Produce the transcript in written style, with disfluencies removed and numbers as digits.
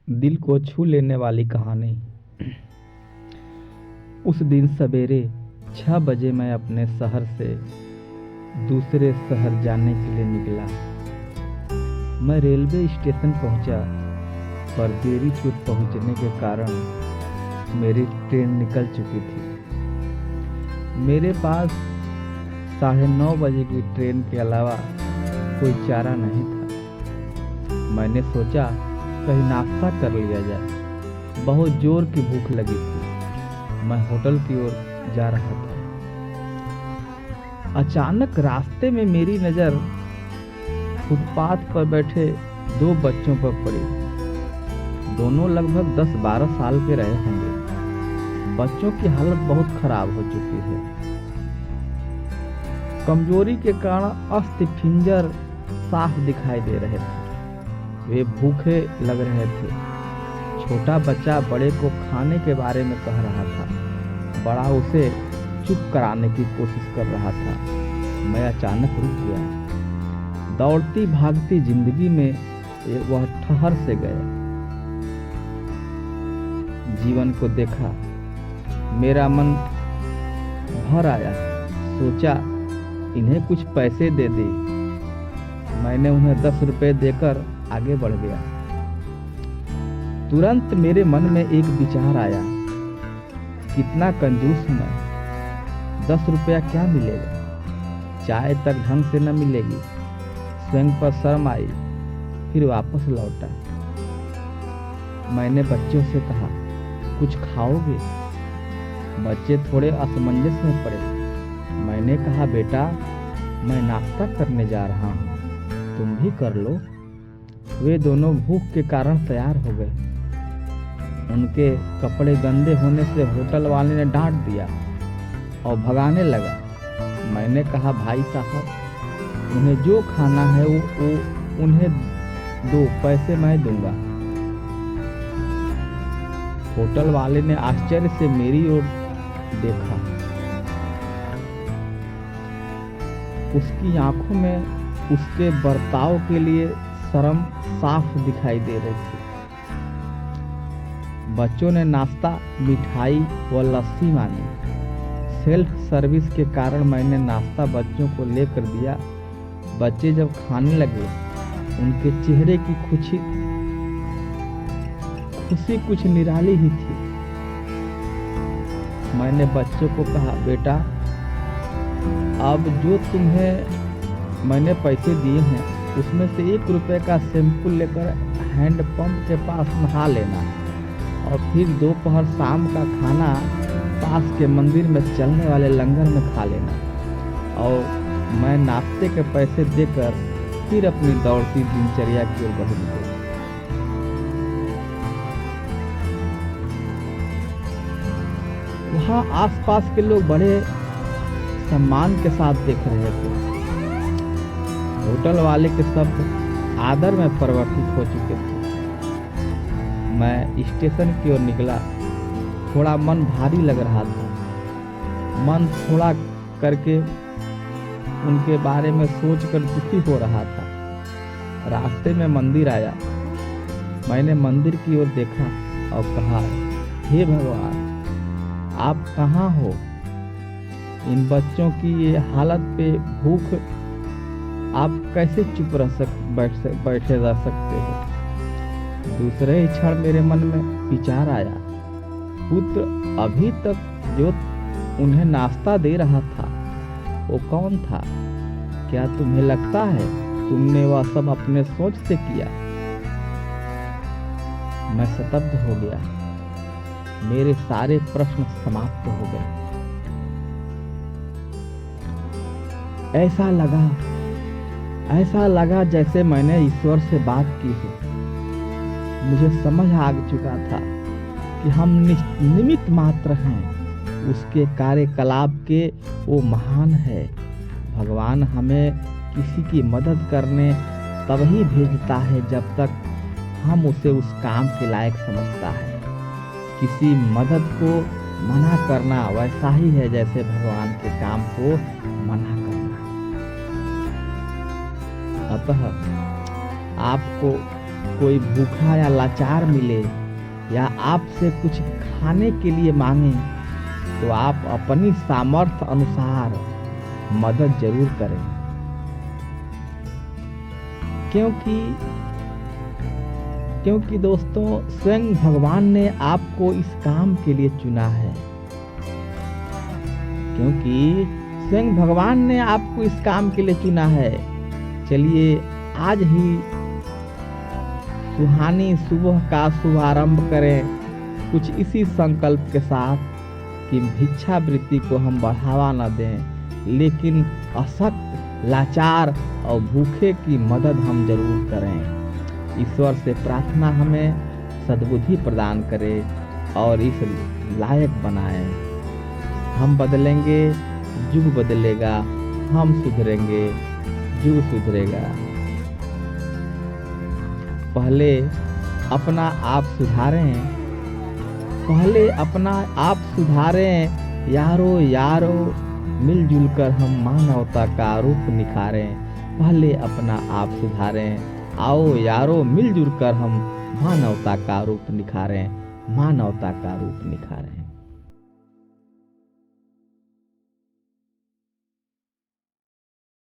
दिल को छू लेने वाली कहानी। उस दिन सवेरे 6 बजे मैं अपने शहर से दूसरे शहर जाने के लिए निकला। मैं रेलवे स्टेशन पहुंचा, पर देरी से पहुंचने के कारण मेरी ट्रेन निकल चुकी थी। मेरे पास 9:30 बजे की ट्रेन के अलावा कोई चारा नहीं था। मैंने सोचा कहीं नाश्ता कर लिया जाए। बहुत जोर की भूख लगी थी। मैं होटल की ओर जा रहा था। अचानक रास्ते में मेरी नज़र फुटपाथ पर बैठे 2 बच्चों पर पड़ी। दोनों लगभग 10-12 साल के रहे होंगे। बच्चों की हालत बहुत खराब हो चुकी है। कमजोरी के कारण अस्थि पिंजर साफ दिखाई दे रहे थे। वे भूखे लग रहे थे। छोटा बच्चा बड़े को खाने के बारे में कह रहा था। बड़ा उसे चुप कराने की कोशिश कर रहा था। मैं अचानक रुक गया। दौड़ती भागती जिंदगी में वह ठहर से गया। जीवन को देखा, मेरा मन भर आया। सोचा इन्हें कुछ पैसे दे दे। मैंने उन्हें 10 रुपए देकर आगे बढ़ गया। तुरंत मेरे मन में एक विचार आया, कितना कंजूस हूं मैं। 10 रुपया क्या मिलेगा? चाय तक ढंग से न मिलेगी। स्वयं पर शर्म आई, फिर वापस लौटा। मैंने बच्चों से कहा, कुछ खाओगे? बच्चे थोड़े असमंजस में पड़े। मैंने कहा, बेटा मैं नाश्ता करने जा रहा हूँ, तुम भी कर लो। वे दोनों भूख के कारण तैयार हो गए। उनके कपड़े गंदे होने से होटल वाले ने डांट दिया और भगाने लगा। मैंने कहा, भाई साहब उन्हें जो खाना है वो उन्हें दो, पैसे मैं दूंगा। होटल वाले ने आश्चर्य से मेरी ओर देखा। उसकी आंखों में उसके बर्ताव के लिए शर्म साफ दिखाई दे रही थी। बच्चों ने नाश्ता, मिठाई व लस्सी मांगी। सेल्फ सर्विस के कारण मैंने नाश्ता बच्चों को लेकर दिया। बच्चे जब खाने लगे, उनके चेहरे की खुशी कुछ निराली ही थी। मैंने बच्चों को कहा, बेटा अब जो तुम्हें मैंने पैसे दिए हैं उसमें से 1 रुपए का शैम्पू लेकर हैंडपंप के पास नहा लेना और फिर दोपहर शाम का खाना पास के मंदिर में चलने वाले लंगर में खा लेना। और मैं नाश्ते के पैसे देकर फिर अपनी दौड़ती दिनचर्या की ओर बढ़ गई। वहाँ आसपास के लोग बड़े सम्मान के साथ देख रहे थे। होटल वाले के शब्द आदर में परिवर्तित हो चुके थे। मैं स्टेशन की ओर निकला। थोड़ा मन भारी लग रहा था। मन थोड़ा करके उनके बारे में सोचकर दुखी हो रहा था। रास्ते में मंदिर आया। मैंने मंदिर की ओर देखा और कहा, हे भगवान आप कहाँ हो? इन बच्चों की ये हालत पे भूख आप कैसे चुप बैठे रह सकते हो? दूसरे ही क्षण मेरे मन में विचार आया, पुत्र अभी तक जो उन्हें नाश्ता दे रहा था वो कौन था? क्या तुम्हें लगता है तुमने वह सब अपने सोच से किया? मैं स्तब्ध हो गया। मेरे सारे प्रश्न समाप्त हो गए। ऐसा लगा जैसे मैंने ईश्वर से बात की हो। मुझे समझ आ चुका था कि हम निमित्त मात्र हैं, उसके कार्यकलाप के वो महान है। भगवान हमें किसी की मदद करने तब ही भेजता है जब तक हम उसे उस काम के लायक समझता है। किसी मदद को मना करना वैसा ही है जैसे भगवान के काम को मना करना। अतः आपको कोई भूखा या लाचार मिले या आपसे कुछ खाने के लिए मांगे तो आप अपनी सामर्थ्य अनुसार मदद जरूर करें, क्योंकि दोस्तों स्वयं भगवान ने आपको इस काम के लिए चुना है। चलिए आज ही सुहानी सुबह का शुभारंभ करें कुछ इसी संकल्प के साथ कि भिक्षावृत्ति को हम बढ़ावा न दें, लेकिन अशक्त, लाचार और भूखे की मदद हम जरूर करें। ईश्वर से प्रार्थना हमें सद्बुद्धि प्रदान करे और इस लायक बनाए। हम बदलेंगे, युग बदलेगा, हम सुधरेंगे, युग सुधरेगा। पहले अपना आप सुधारें, यारो मिलजुल कर हम मानवता का रूप निखारें। पहले अपना आप सुधारें, आओ यारो मिलजुल कर हम मानवता का रूप निखारें।